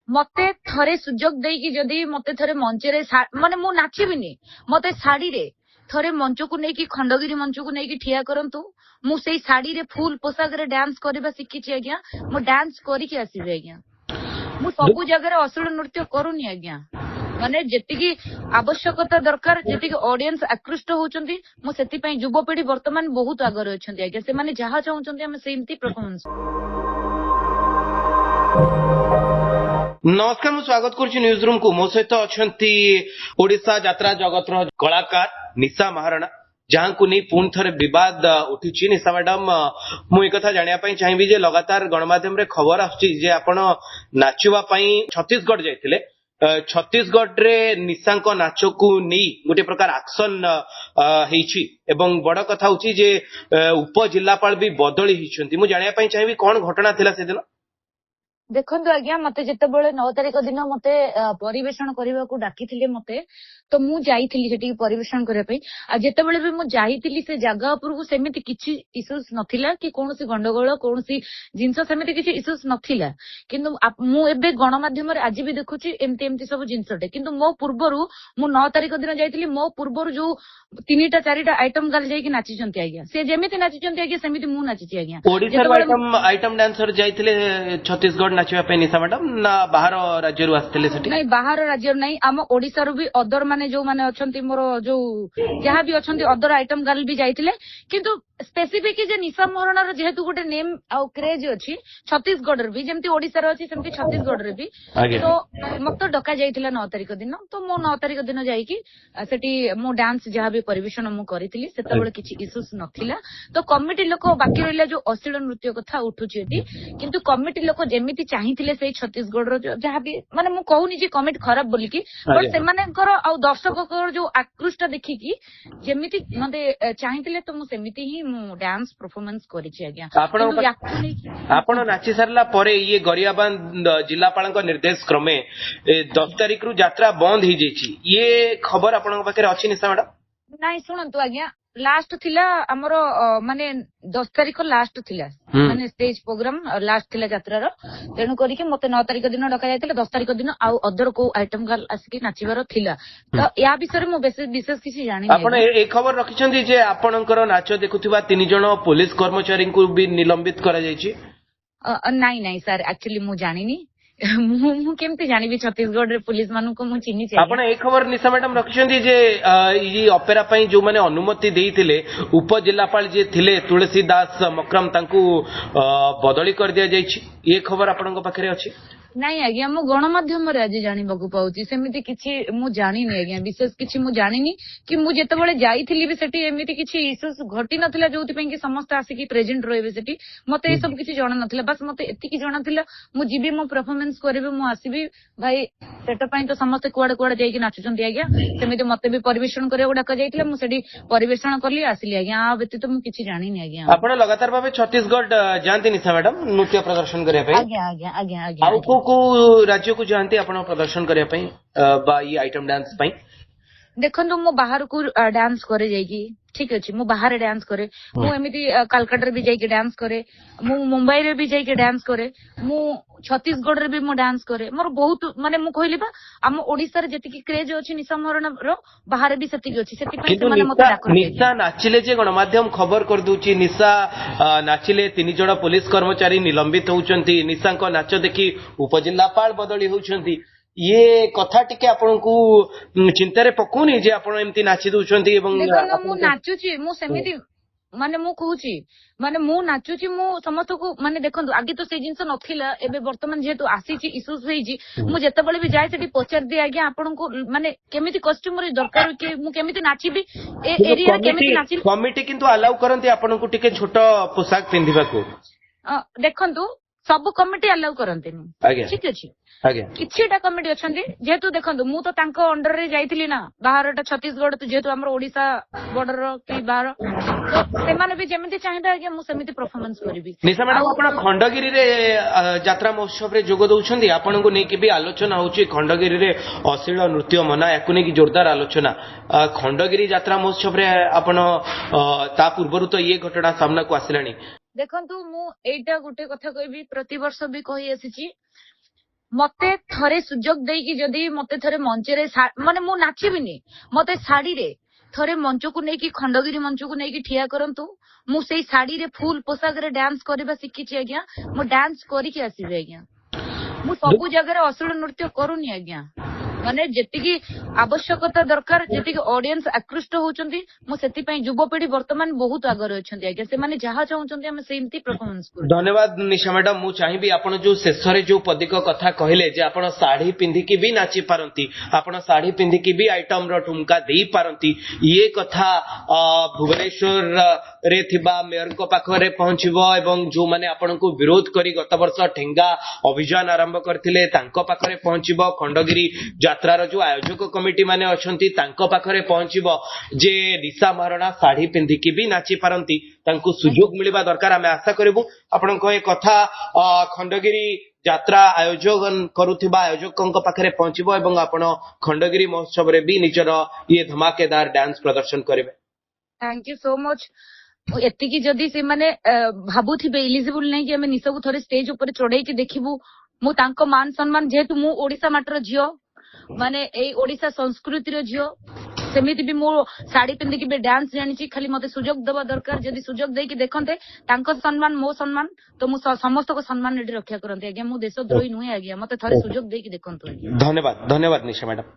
मते थरे सुजोग देकी जदि मते थरे मंचरे माने मु नाचिबिनी मते साड़ी रे थरे मंच को नेकी खंडगिरी मंच को नेकी ठिया करंतु मु सेई साड़ी रे फुल पोशाक रे डांस करबा शिखिछि आज्ञा मु डांस करिके आसीबे आज्ञा मु सब जगह रे अश्लील नृत्य करूनी आज्ञा माने जेतिकी आवश्यकता दरकार जेतिकी ऑडियंस आकृष्ट होउचंती मु सेति पई युवपीढ़ी वर्तमान बहुत आगर अछंती आज्ञा से माने जहा चाहुचंती हम सेमती परफॉर्मेंस। नमस्कार मु स्वागत करुछि न्यूज रूम को। मो सहित अछंती ओडिशा यात्रा जगतर कलाकार निशा महाराणा जहां को नहीं पुणी थे विवाद उठी। निशा मैडम मु एक कथा जानिया पई चाहिबी जे लगातार गणमाध्यम रे खबर आछी जे आपण नाचुवा पई छत्तीसगढ़ जाइतिले। छत्तीसगढ़ रे निशांक नाच को नहीं गोटे प्रकार एक्शन हेछि एवं बड़ कथा होछि जे उप जिल्लापाल भी बदली हिछंती। मु जानिया पई चाहिबी कोन घटना थिला से दिन। देखंतु आज्ञा मते जेतेबेले 9 तारिख दिन मते परिवेषण करबा को डाकिथिले मते तो मु जाईथिली सेठी परिवेषण करबा पई आ जेतेबेले भी मु जाईथिली से जगह ऊपर को सेमिति किछि इश्यूज नथिला कि कोनोसी गंडगोळ कोनोसी जिंस सेमिति किछि इश्यूज नथिला किंतु मु एबे गणमाध्यम रे आज भी देखुछि एमती एमती सब जिंसटे किंतु मो पूर्वरु मु 9 तारिख दिन जाईथिली मो पूर्वरु जो 3टा 4टा आइटम गाल जाई कि नाचि चंती आज्ञा से जेमिति नाचि चंती आज्ञा सेमिति मु नाचिछि आज्ञा। ओडिसा आइटम डांसर जाईथिले छत्तीसगढ़ नाचवा पे निशा मैडम ना बाहर राज्य रु आस्थिले सेठी नहीं बाहर राज्य नहीं आम ओडिसा रु भी अदर माने जो माने अछंती मोर जो जहां भी अछंती अदर आइटम गर्ल भी जाइथिले किंतु स्पेसिफिक जे निशा महाराणा रो जेहेतु गोटे नेम आ क्रेज अछि छत्तीसगढ़ रे भी जेमती ओडिसा रो अछि सेमती छत्तीसगढ़ रे भी तो मत डका जाइथिला 9 तारिख दिन तो मो 9 तारिख दिन जाई कि सेठी मो डांस जहां भी परिवेषण मु करिथिली सेतबेले किछि इश्यूज नथिला। तो कमिटी लोक बाकी रहला जो अश्लील नृत्य कथा उठुछि एटी किंतु कमिटी लोक जेमिति चाहिथिले सेई छत्तीसगढ़ रो जहां भी माने मु कहूनी जे कमिटी खराब बोली कि बट सेमानकर आ दर्शककर जो आकृष्ट देखि कि जेमिति मते चाहिथिले तो मु सेमिति ही मु डांस परफॉर्मेंस करिछि आज्ञा। आपण नाचि सरला परे ये गरियाबांध जिल्लापालक निर्देश क्रमे 10 तारिख रु यात्रा बंद ही जेछि ये खबर आपन पाखे अछि निशा मैडम। नाही सुनंतु आज्ञा लास्ट थिला हमर माने 10 तारिख लास्ट थिला माने स्टेज प्रोग्राम लास्ट थिला यात्रा रो तेनु करी के मते 9 तारिख दिन डका जायतिला 10 तारिख दिन आउ अदर को आइटम गाल आसी नाचिबार थिला तो या विषय मु विशेष किछि जानि नै। आपण ए खबर रखिछन्ती जे आपनकर नाच देखुथिबा 3 जण पुलिस कर्मचारी को भी निलंबित करा जायछि। नाही नाही सर एक्चुअली मु जानिनी मु केमते जानिबी छत्तीसगढ़ रे पुलिस मानु को मु चिन्हि छै। आपण ए खबर निशा मैडम रखिछन्ती जे ई ऑपेरा पई जो माने अनुमति देइथिले उप जिल्लापाल जे थिले तुलसीदास मक्रम तांकू बदली कर दिया जायछि ये खबर आपनक पाखरे अछि। नहीं आज्ञा मु गणमाध्यम रे आज जानिबाकू पाउची सेमिति किछि मु जानिनी आज्ञा विशेष किछि मु जानिनी कि मु जेतेबेले जाईथिली भी सेठी एमिति किछि इश्यूज घटी नथिला जोथि पई कि समस्त आसी कि प्रेजेंट रहबे सेठी मते ए सब किछि जणा नथिला बस मते एति कि जणा थिला मु जीबी मु परफॉर्मेंस करबे मु आसीबी भाई सेट पई तो समस्त कुआडे कुआडे जाई कि नाचुचंती आज्ञा सेमिति मते भी परिवेषण करे डाका जाईथिला मु सेठी परिवेषण करली आसिली आज्ञा आ व्यतीत मु किछि जानिनी आज्ञा। आपण लगातार भाबे छत्तीसगढ़ जानती निशा मैडम नृत्य प्रदर्शन करे पई आज्ञा आज्ञा आज्ञा आज्ञा को राज्य को जानते आपण प्रदर्शन करे पई बा ई आइटम डांस पई देखंतु मु बाहर को डांस करे जाई कि ठीक अछि मु बाहर डांस करे मु एमिति कलकत्ता रे भी जाई के डांस करे मु मुंबई रे भी जाई के डांस करे मु छत्तीसगढ़ रे भी मु डांस करे मोर बहुत माने मु कहली बा हम ओडिसा रे जति की क्रेज अछि निशा महाराणा रो बाहर भी सति अछि सेति पई से माने मते डाक निशा नाचिले जे गणमाध्यम खबर कर दूची निशा नाचिले 3 जण पुलिस कर्मचारी निलंबित होउचंती निशांक नाच देखि उपजिल्लापाल बदली होउचंती ये कथा टिके आपन को चिंता रे पकोनी जे आपन एमती नाचि दूचंती एवं मु नाचुची मु सेमिति माने मु कहूची माने मु नाचुची मु समस्त को माने देखंतु आगे तो से जिंस नथिला एबे वर्तमान जेतु आसीची इश्यूज होईची मु जेतेबेले भी जाय सेठी पचार दे आगे आपन को माने केमिति कॉस्ट्यूम रे दरकार के मु केमिति नाचिबी ए एरिया रे केमिति नाचि कमिटी किंतु अलाउ करंती आपन को टिके छोटो पोशाक पिंधिबा को देखंतु सब कमिटी अलाउ करंतेनी ठीक अछि आज्ञा किछिटा कमिटी अछंती जेतु देखंतु मु तो तांको अंडर रे जाईथिली ना बाहरटा छत्तीसगढ़ तो जेतु हमर ओडिसा बॉर्डर की बाहर तो सेमाने भी जेमिति चाहिदा आज्ञा मु सेमिति परफॉर्मेंस करबी। निशा मैडम आपण खंडगिरी रे यात्रा महोत्सव रे जोग दउछंदी आपण को नै के भी आलोचना होची खंडगिरी रे अश्लील नृत्य मना याकु नै की जोरदार आलोचना खंडगिरी यात्रा महोत्सव रे आपण ता पूर्वरु तो ये घटना सामना को आसिलानी। देखंतु मु एटा गुटे कथा कहबी प्रति वर्ष भी कहि आसीची ମତେ ଥରେ ସୁଯୋଗ ଦେଇକି ଯଦି ମତେ ଥରେ ମଞ୍ଚରେ ମାନେ ମୁଁ ନାଚିବିନି, ମତେ ଶାଢୀରେ ଥରେ ମଞ୍ଚକୁ ନେଇକି ଖଣ୍ଡଗିରି ମଞ୍ଚକୁ ନେଇକି ଠିଆ କରନ୍ତୁ, ମୁଁ ସେଇ ଶାଢୀରେ ଫୁଲ ପୋଷାକରେ ଡ୍ୟାନ୍ସ କରିବା ଶିଖିଛି ଆଜ୍ଞା। ମୁଁ ଡ୍ୟାନ୍ସ କରିକି ଆସିବି ଆଜ୍ଞା। ମୁଁ ସବୁ ଜାଗାରେ ଅଶ୍ଳୀଳ ନୃତ୍ୟ କରୁନି ଆଜ୍ଞା। ମାନେ ଯେତିକି ଆବଶ୍ୟକତା ଦରକାର, ଯେତିକି ଅଡିଏନ୍ସ ଆକୃଷ୍ଟ ହଉଛନ୍ତି, ମୁଁ ସେଥିପାଇଁ ଯୁବପିଢି ବର୍ତ୍ତମାନ ବହୁତ ଆଗରେ ଅଛନ୍ତି ଆଜ୍ଞା। ସେମାନେ ଯାହା ଚାହୁଁଛନ୍ତି ଆମେ ସେମିତି ପରଫର୍ମାନ୍ସ କରୁ। ଧନ୍ୟବାଦ ନିଶା ମ୍ୟାଡାମ। ମୁଁ ଚାହିଁବି ଆପଣ ଯୋଉ ଶେଷରେ ଯୋଉ ପଦିକ କଥା କହିଲେ ଯେ ଆପଣ ଶାଢୀ ପିନ୍ଧିକି ବି ନାଚି ପାରନ୍ତି, ଆପଣ ଶାଢୀ ପିନ୍ଧିକି ବି ଆଇଟମ ର ଠୁମକା ଦେଇ ପାରନ୍ତି, ଇଏ କଥା ଭୁବନେଶ୍ୱର ରେ ଥିବା ମେୟରଙ୍କ ପାଖରେ ପହଞ୍ଚିବ ଏବଂ ଯୋଉମାନେ ଆପଣଙ୍କୁ ବିରୋଧ କରି ଗତ ବର୍ଷ ଠେଙ୍ଗା ଅଭିଯାନ ଆରମ୍ଭ କରିଥିଲେ ତାଙ୍କ ପାଖରେ ପହଞ୍ଚିବ, ଖଣ୍ଡଗିରି ଯାତ୍ରାର ଯୋଉ ଆୟୋଜକ କମିଟି ମାନେ ଅଛନ୍ତି ତାଙ୍କ ପାଖରେ ପହଞ୍ଚିବ ଯେ ନିଶା ମହାରଣା ଶାଢୀ ପିନ୍ଧିକି ବି ନାଚି ପାରନ୍ତି, ତାଙ୍କୁ ସୁଯୋଗ ମିଳିବା ଦରକାର। ଆମେ ଆଶା କରିବୁ ଆପଣଙ୍କ ଏ କଥା ଖଣ୍ଡଗିରି ଯାତ୍ରା ଆୟୋଜନ କରୁଥିବା ଆୟୋଜକଙ୍କ ପାଖରେ ପହଞ୍ଚିବ ଏବଂ ଆପଣ ଖଣ୍ଡଗିରି ମହୋତ୍ସବରେ ବି ନିଜର ଇଏ ଧମାକେଦାର ଡ୍ୟାନ୍ସ ପ୍ରଦର୍ଶନ କରିବେ। Thank you so much. ଏତିକି ଯଦି ସେମାନେ ଭାବୁଥିବେ ଇଲିଜିବୁଲ ନାହିଁ କି ଆମେ ନିଶାକୁ ଥରେ ଷ୍ଟେଜ ଉପରେ ଚଢେଇକି ଦେଖିବୁ, ମୁଁ ତାଙ୍କ ମାନ ସମ୍ମାନ, ଯେହେତୁ ମୁଁ ଓଡିଶା ମାଟିର ଝିଅ, ମାନେ ଏଇ ଓଡିଶା ସଂସ୍କୃତିର ଝିଅ, ସେମିତି ବି ମୁଁ ଶାଢୀ ପିନ୍ଧିକି ବି ଡ୍ୟାନ୍ସ ଜାଣିଛି। ଖାଲି ମତେ ସୁଯୋଗ ଦେବା ଦରକାର। ଯଦି ସୁଯୋଗ ଦେଇକି ଦେଖନ୍ତେ, ତାଙ୍କ ସମ୍ମାନ ମୋ ସମ୍ମାନ, ତ ମୁଁ ସମସ୍ତଙ୍କ ସମ୍ମାନ ଏଠି ରକ୍ଷା କରନ୍ତି ଆଜ୍ଞା। ମୁଁ ଦେଶଦ୍ରୋହୀ ନୁହେଁ ଆଜ୍ଞା। ମତେ ଥରେ ସୁଯୋଗ ଦେଇକି ଦେଖନ୍ତୁ ଆଜ୍ଞା। ଧନ୍ୟବାଦ, ଧନ୍ୟବାଦ ନିଶା ମ୍ୟାଡାମ।